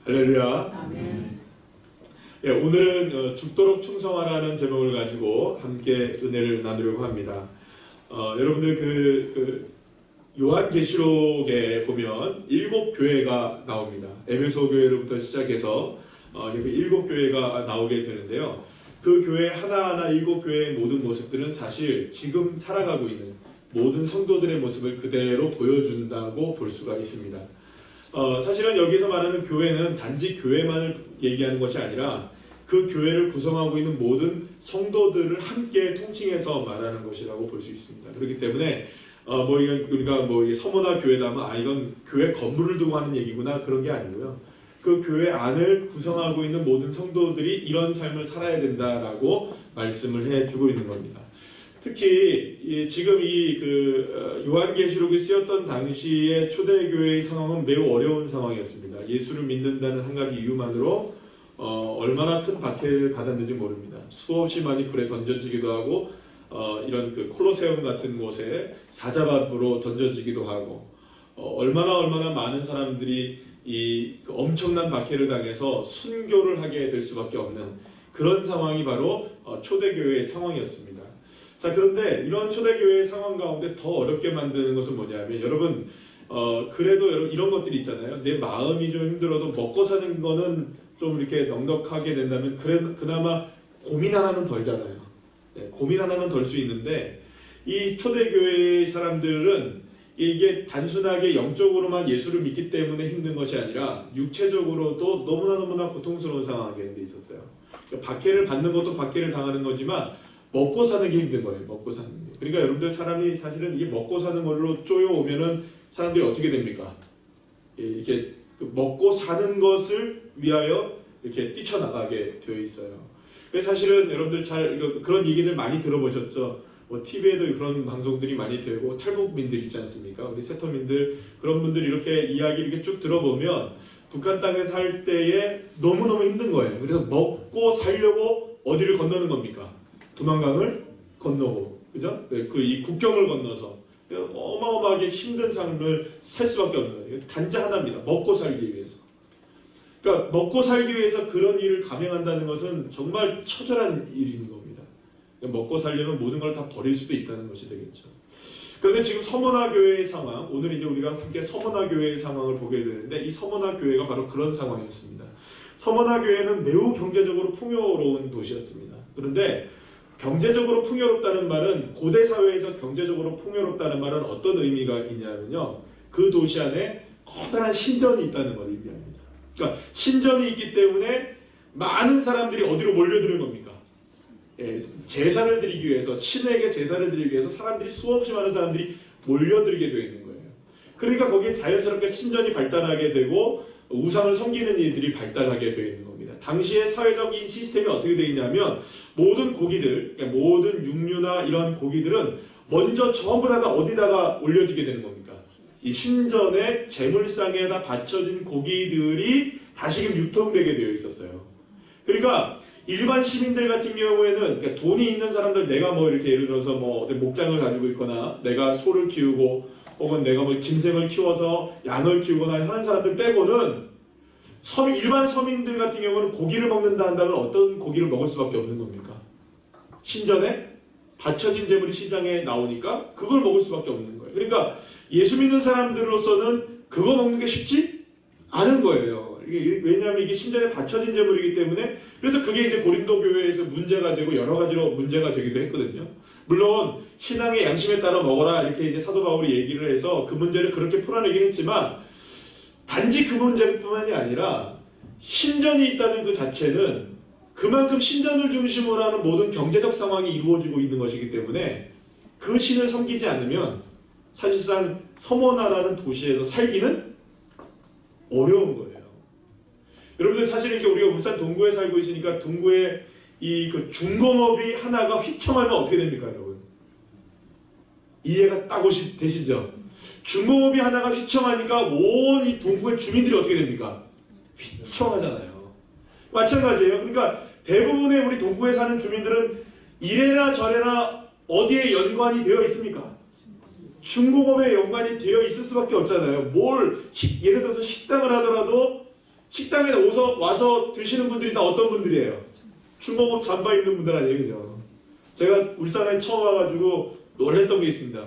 할렐루야. 아멘. 예, 오늘은 죽도록 충성하라는 제목을 가지고 함께 은혜를 나누려고 합니다. 여러분들 그 요한계시록에 보면 7교회가 나옵니다. 에베소 교회로부터 시작해서 그래서 7교회가 나오게 되는데요. 그 교회 하나하나 7교회의 모든 모습들은 사실 지금 살아가고 있는 모든 성도들의 모습을 그대로 보여준다고 볼 수가 있습니다. 사실은 여기서 말하는 교회는 단지 교회만을 얘기하는 것이 아니라 그 교회를 구성하고 있는 모든 성도들을 함께 통칭해서 말하는 것이라고 볼 수 있습니다. 그렇기 때문에 우리가 서머나 교회다 하면 이건 교회 건물을 두고 하는 얘기구나 그런 게 아니고요. 그 교회 안을 구성하고 있는 모든 성도들이 이런 삶을 살아야 된다라고 말씀을 해주고 있는 겁니다. 특히 지금 요한계시록이 쓰였던 당시의 초대교회의 상황은 매우 어려운 상황이었습니다. 예수를 믿는다는 한 가지 이유만으로 얼마나 큰 박해를 받았는지 모릅니다. 수없이 많이 불에 던져지기도 하고 이런 콜로세움 같은 곳에 사자밥으로 던져지기도 하고 얼마나 많은 사람들이 이 엄청난 박해를 당해서 순교를 하게 될 수밖에 없는 그런 상황이 바로 초대교회의 상황이었습니다. 자, 그런데 이런 초대교회의 상황 가운데 더 어렵게 만드는 것은 뭐냐면 여러분 그래도 여러분 이런 것들이 있잖아요. 내 마음이 좀 힘들어도 먹고 사는 거는 좀 이렇게 넉넉하게 된다면 그나마 고민 하나는 덜잖아요. 고민 하나는 덜 수 있는데 이 초대교회의 사람들은 이게 단순하게 영적으로만 예수를 믿기 때문에 힘든 것이 아니라 육체적으로도 너무나 고통스러운 상황에 있었어요. 박해를 받는 것도 박해를 당하는 거지만 먹고 사는 게 힘든 거예요. 먹고 사는 게. 그러니까 여러분들 사람이 사실은 이게 먹고 사는 걸로 쪼여오면은 사람들이 어떻게 됩니까? 이렇게 먹고 사는 것을 위하여 이렇게 뛰쳐나가게 되어 있어요. 그래서 사실은 여러분들 그런 얘기들 많이 들어보셨죠? TV에도 그런 방송들이 많이 되고 탈북민들 있지 않습니까? 우리 세터민들 그런 분들 이렇게 이야기 이렇게 쭉 들어보면 북한 땅에 살 때에 너무너무 힘든 거예요. 그래서 먹고 살려고 어디를 건너는 겁니까? 두만강을 건너고, 그죠? 이 국경을 건너서 어마어마하게 힘든 삶을 살 수밖에 없는 거예요. 단지 하나입니다. 먹고 살기 위해서. 그러니까 먹고 살기 위해서 그런 일을 감행한다는 것은 정말 처절한 일인 겁니다. 먹고 살려면 모든 걸 다 버릴 수도 있다는 것이 되겠죠. 그런데 지금 서머나 교회의 상황, 오늘 이제 우리가 함께 서머나 교회의 상황을 보게 되는데 이 서머나 교회가 바로 그런 상황이었습니다. 서머나 교회는 매우 경제적으로 풍요로운 도시였습니다. 그런데 경제적으로 풍요롭다는 말은 고대 사회에서 경제적으로 풍요롭다는 말은 어떤 의미가 있냐면요. 그 도시 안에 커다란 신전이 있다는 걸 의미합니다. 그러니까 신전이 있기 때문에 많은 사람들이 어디로 몰려드는 겁니까? 제사를 드리기 위해서 신에게 제사를 드리기 위해서 사람들이 수없이 많은 사람들이 몰려들게 되어 있는 거예요. 그러니까 거기에 자연스럽게 신전이 발달하게 되고 우상을 섬기는 일들이 발달하게 되어 있는 겁니다. 당시의 사회적인 시스템이 어떻게 되어 있냐면 모든 고기들, 그러니까 모든 육류나 이런 고기들은 먼저 전부 다 어디다가 올려지게 되는 겁니까? 이 신전의 제물상에다 바쳐진 고기들이 다시금 유통되게 되어 있었어요. 그러니까 일반 시민들 같은 경우에는 그러니까 돈이 있는 사람들 내가 이렇게 예를 들어서 목장을 가지고 있거나 내가 소를 키우고 혹은 내가 짐승을 키워서 양을 키우거나 하는 사람들 빼고는 일반 서민들 같은 경우는 고기를 먹는다 한다면 어떤 고기를 먹을 수밖에 없는 겁니까? 신전에 바쳐진 제물이 시장에 나오니까 그걸 먹을 수밖에 없는 거예요. 그러니까 예수 믿는 사람들로서는 그거 먹는 게 쉽지 않은 거예요. 왜냐하면 이게 신전에 바쳐진 제물이기 때문에 그래서 그게 이제 고린도 교회에서 문제가 되고 여러 가지로 문제가 되기도 했거든요. 물론 신앙의 양심에 따라 먹어라 이렇게 이제 사도 바울이 얘기를 해서 그 문제를 그렇게 풀어내긴 했지만 단지 그 문제뿐만이 아니라 신전이 있다는 그 자체는 그만큼 신전을 중심으로 하는 모든 경제적 상황이 이루어지고 있는 것이기 때문에 그 신을 섬기지 않으면 사실상 서머나라는 도시에서 살기는 어려운 거예요. 여러분들 사실 이렇게 우리가 울산 동구에 살고 있으니까 동구에 그 중공업이 하나가 휘청하면 어떻게 됩니까, 여러분? 이해가 딱 되시죠? 중공업이 하나가 휘청하니까 온 이 동구의 주민들이 어떻게 됩니까? 휘청하잖아요. 마찬가지예요. 그러니까 대부분의 우리 동구에 사는 주민들은 이래나 저래나 어디에 연관이 되어 있습니까? 중공업에 연관이 되어 있을 수밖에 없잖아요. 예를 들어서 식당을 하더라도 식당에 와서 드시는 분들이 다 어떤 분들이에요? 중공업 잠바 입는 분들 아니에요, 그죠? 제가 울산에 처음 와가지고 놀랬던 게 있습니다.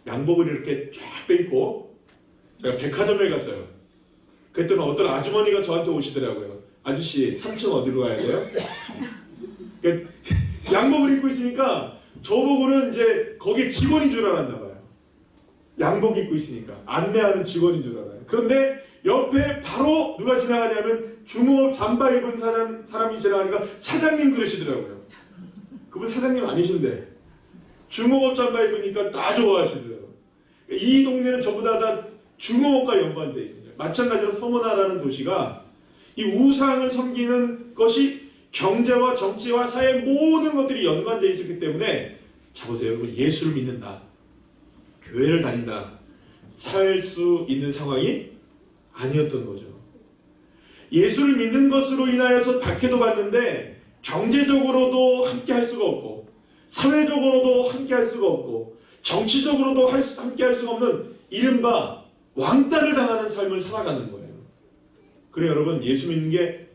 양복을 이렇게 쫙 빼입고 제가 백화점에 갔어요. 그랬더니 어떤 아주머니가 저한테 오시더라고요. 아저씨 3층 어디로 가야 돼요? 그러니까 양복을 입고 있으니까 저보고는 이제 거기 직원인 줄 알았나 봐요. 양복 입고 있으니까 안내하는 직원인 줄 알아요. 그런데 옆에 바로 누가 지나가냐면 중공업 잠바 입은 사람이 지나가니까 사장님 그러시더라고요. 그분 사장님 아니신데 중공업 잠바 입으니까 다 좋아하시더라고요. 이 동네는 전부 다 중공업과 연관되어 있거든요. 마찬가지로 서머나라는 도시가 이 우상을 섬기는 것이 경제와 정치와 사회 모든 것들이 연관되어 있었기 때문에 자 보세요. 여러분 예수를 믿는다. 교회를 다닌다. 살 수 있는 상황이 아니었던 거죠. 예수를 믿는 것으로 인하여서 박해도 받는데 경제적으로도 함께 할 수가 없고 사회적으로도 함께 할 수가 없고 정치적으로도 함께 할 수가 없는 이른바 왕따를 당하는 삶을 살아가는 거예요. 그래 여러분 예수 믿는 게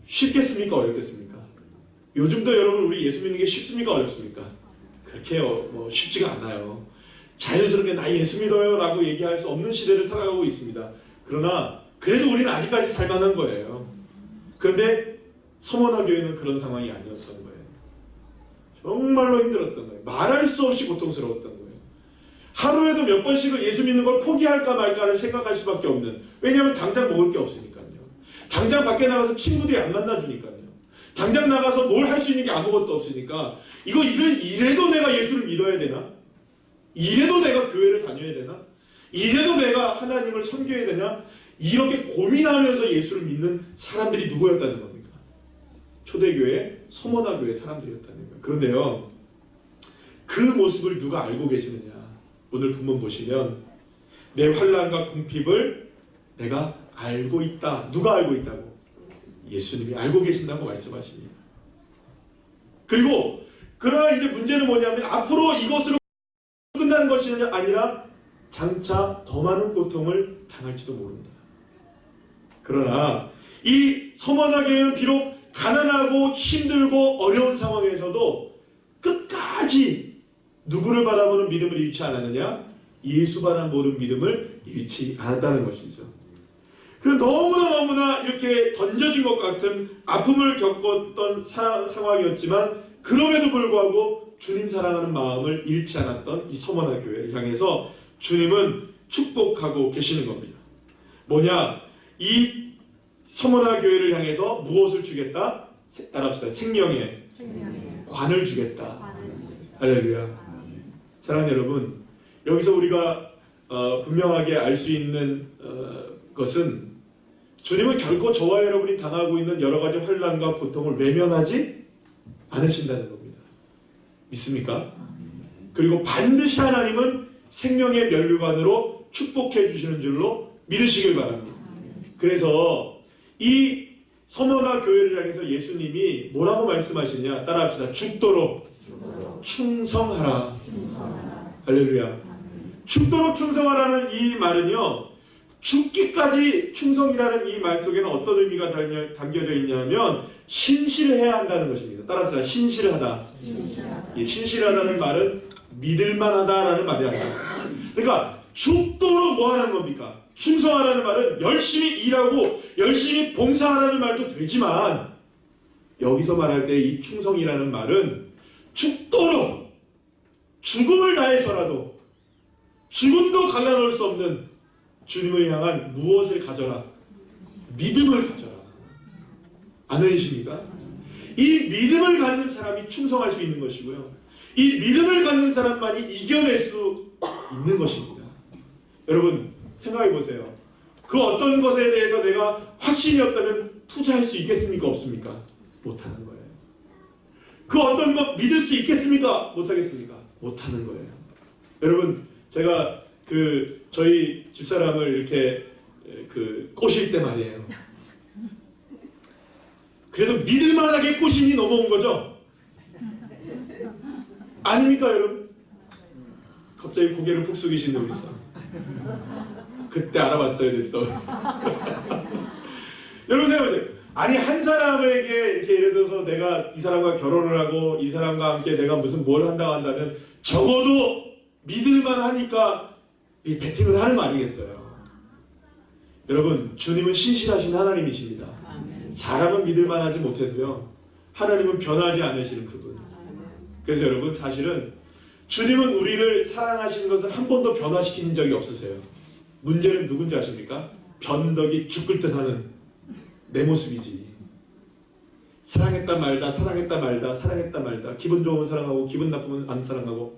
쉽겠습니까? 어렵겠습니까? 요즘도 여러분 우리 예수 믿는 게 쉽습니까? 어렵습니까? 그렇게 뭐 쉽지가 않아요. 자연스럽게 나 예수 믿어요 라고 얘기할 수 없는 시대를 살아가고 있습니다. 그러나 그래도 우리는 아직까지 살만한 거예요. 그런데 서머나 교회는 그런 상황이 아니었던 거예요. 정말로 힘들었던 거예요. 말할 수 없이 고통스러웠던 거예요. 하루에도 몇 번씩을 예수 믿는 걸 포기할까 말까를 생각할 수밖에 없는, 왜냐하면 당장 먹을 게 없으니까요. 당장 밖에 나가서 친구들이 안 만나주니까요. 당장 나가서 뭘 할 수 있는 게 아무것도 없으니까 이래도 내가 예수를 믿어야 되나? 이래도 내가 교회를 다녀야 되나? 이래도 내가 하나님을 섬겨야 되나? 이렇게 고민하면서 예수를 믿는 사람들이 누구였다는 겁니까? 초대교회, 서머나 교회 사람들이었다는 거예요. 그런데요, 그 모습을 누가 알고 계시느냐? 오늘 본문 보시면 내 환난과 궁핍을 내가 알고 있다. 누가 알고 있다고? 예수님이 알고 계신다고 말씀하십니다. 그리고 그러나 이제 문제는 뭐냐면 앞으로 이것으로 끝나는 것이 아니라 장차 더 많은 고통을 당할지도 모른다. 그러나 이 서머나 교회는 비록 가난하고 힘들고 어려운 상황에서도 끝까지 누구를 바라보는 믿음을 잃지 않았느냐? 예수 바라보는 믿음을 잃지 않았다는 것이죠. 그 너무나 이렇게 던져진 것 같은 아픔을 겪었던 상황이었지만 그럼에도 불구하고 주님 사랑하는 마음을 잃지 않았던 이 서머나 교회를 향해서 주님은 축복하고 계시는 겁니다. 뭐냐? 이 서머나 교회를 향해서 무엇을 주겠다? 따라합시다. 생명의 관을 주겠다. 할렐루야. 사랑하는 여러분, 여기서 우리가 분명하게 알 수 있는 것은 주님은 결코 저와 여러분이 당하고 있는 여러 가지 환난과 고통을 외면하지 않으신다는 겁니다. 믿습니까? 그리고 반드시 하나님은 생명의 면류관으로 축복해 주시는 줄로 믿으시길 바랍니다. 그래서 이 서머나 교회를 향해서 예수님이 뭐라고 말씀하시냐? 따라합시다. 죽도록 충성하라. 할렐루야. 죽도록 충성하라는 이 말은요, 죽기까지 충성이라는 이 말 속에는 어떤 의미가 담겨져 있냐면 신실해야 한다는 것입니다. 따라합시다. 신실하다. 신실하다는 말은 믿을만하다라는 말이 아니라, 그러니까 죽도록 뭐 하는 겁니까? 충성하라는 말은 열심히 일하고 열심히 봉사하라는 말도 되지만 여기서 말할 때 이 충성이라는 말은 죽도록 죽음을 다해서라도 죽음도 갈라놓을 수 없는 주님을 향한 무엇을 가져라? 믿음을 가져라. 아멘이십니까? 이 믿음을 갖는 사람이 충성할 수 있는 것이고요. 이 믿음을 갖는 사람만이 이겨낼 수 있는 것입니다. 여러분 생각해 보세요. 그 어떤 것에 대해서 내가 확신이 없다면 투자할 수 있겠습니까? 없습니까? 못하는 거예요. 그 어떤 것 믿을 수 있겠습니까? 못하겠습니까? 못하는 거예요. 여러분 제가 저희 집사람을 이렇게 꼬실 때 말이에요. 그래도 믿을만하게 꼬신이 넘어온 거죠? 아닙니까 여러분? 갑자기 고개를 푹 숙이신 분 있어. 그때 알아봤어야 됐어. 여러분 생각하세요. 아니 한 사람에게 이렇게 예를 들어서 내가 이 사람과 결혼을 하고 이 사람과 함께 내가 무슨 뭘 한다고 한다면 적어도 믿을만 하니까 이 베팅을 하는 거 아니겠어요? 여러분 주님은 신실하신 하나님이십니다. 사람은 믿을만 하지 못해도요 하나님은 변하지 않으시는 그분. 그래서 여러분 사실은 주님은 우리를 사랑하시는 것을 한 번도 변화시킨 적이 없으세요. 문제는 누군지 아십니까? 변덕이 죽을 듯 하는 내 모습이지. 사랑했다 말다 사랑했다 말다 사랑했다 말다 기분 좋으면 사랑하고 기분 나쁘면 안 사랑하고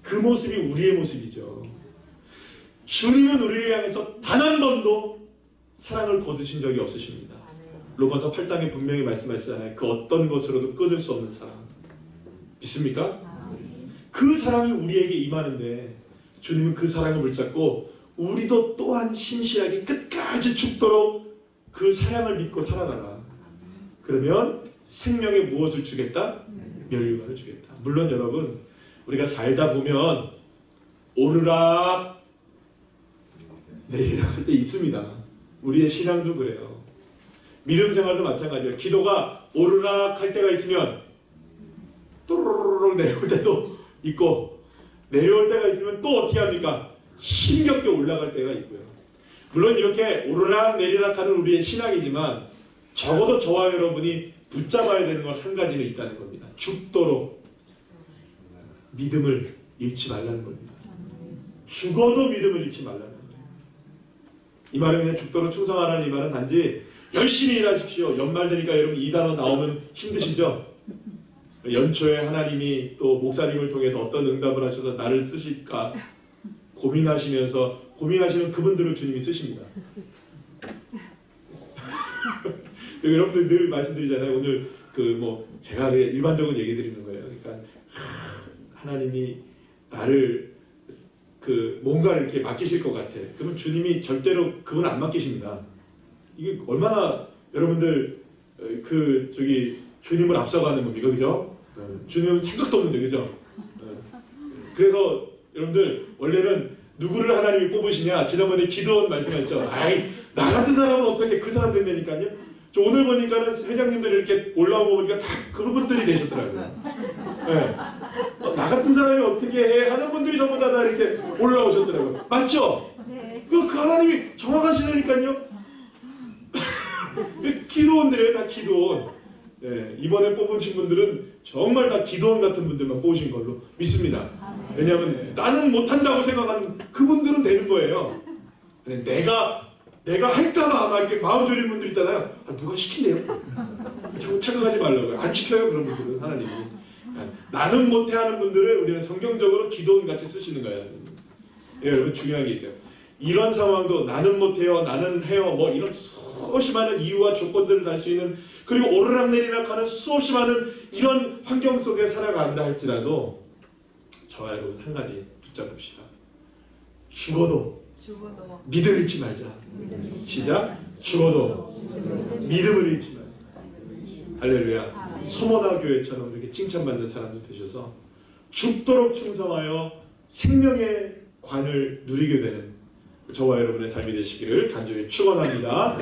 그 모습이 우리의 모습이죠. 주님은 우리를 향해서 단 한 번도 사랑을 거두신 적이 없으십니다. 로마서 8장에 분명히 말씀하시잖아요. 그 어떤 것으로도 끊을 수 없는 사랑. 믿습니까? 그 사랑이 우리에게 임하는데 주님은 그 사랑을 붙잡고 우리도 또한 신실하게 끝까지 죽도록 그 사랑을 믿고 살아가라. 그러면 생명에 무엇을 주겠다? 면류관을 주겠다. 물론 여러분 우리가 살다 보면 오르락 내리락 할 때 있습니다. 우리의 신앙도 그래요. 믿음 생활도 마찬가지예요. 기도가 오르락 할 때가 있으면 또르르르 내려올 때도 있고 내려올 때가 있으면 또 어떻게 합니까? 힘겹게 올라갈 때가 있고요. 물론 이렇게 오르락 내리락 하는 우리의 신앙이지만 적어도 저와 여러분이 붙잡아야 되는 건 한 가지는 있다는 겁니다. 죽도록 믿음을 잃지 말라는 겁니다. 죽어도 믿음을 잃지 말라는 거예요. 이 말은 그냥 죽도록 충성하라는 이 말은 단지 열심히 일하십시오. 연말 되니까 여러분 이 단어 나오면 힘드시죠? 연초에 하나님이 또 목사님을 통해서 어떤 응답을 하셔서 나를 쓰실까 고민하시는 그분들을 주님이 쓰십니다. 여러분들 늘 말씀드리잖아요. 오늘 제가 일반적으로 얘기 드리는 거예요. 그러니까 하나님이 나를 뭔가를 이렇게 맡기실 것 같아. 그러면 주님이 절대로 그건 안 맡기십니다. 이게 얼마나 여러분들 주님을 앞서가는 겁니까, 그죠? 주님은 생각도 없는데, 그죠? 그래서 여러분들 원래는 누구를 하나님이 뽑으시냐? 지난번에 기도원 말씀하셨죠. 아이 나 같은 사람은 어떻게 그 사람 된다니까요? 저 오늘 보니까는 회장님들이 이렇게 올라오고 보니까 다 그런 분들이 되셨더라고요. 네. 나 같은 사람이 어떻게 해 하는 분들이 전부 다 이렇게 올라오셨더라고요. 맞죠? 네. 그 하나님이 정확하시다니까요. 기도원들이에요, 다 기도원. 네, 이번에 뽑으신 분들은 정말 다 기도원 같은 분들만 뽑으신 걸로 믿습니다. 왜냐하면 나는 못한다고 생각하는 그분들은 되는 거예요. 내가 할까봐 아마 이렇게 마음 졸이는 분들 있잖아요. 누가 시킨대요? 자꾸 착각하지 말라고요. 안 시켜요, 그런 분들은 하나님이. 나는 못해 하는 분들을 우리는 성경적으로 기도원 같이 쓰시는 거예요. 네, 여러분 중요한 게 있어요. 이런 상황도 나는 못해요, 나는 해요, 이런 수없이 많은 이유와 조건들을 달 수 있는 그리고 오르락내리락 하는 수없이 많은 이런 환경 속에 살아간다 할지라도 저와 여러분 한 가지 붙잡읍시다. 죽어도 믿음을 잃지 말자. 시작. 죽어도 믿음을 잃지 말자. 할렐루야. 소모나 교회처럼 이렇게 칭찬받는 사람들 되셔서 죽도록 충성하여 생명의 관을 누리게 되는 저와 여러분의 삶이 되시기를 간절히 축원합니다.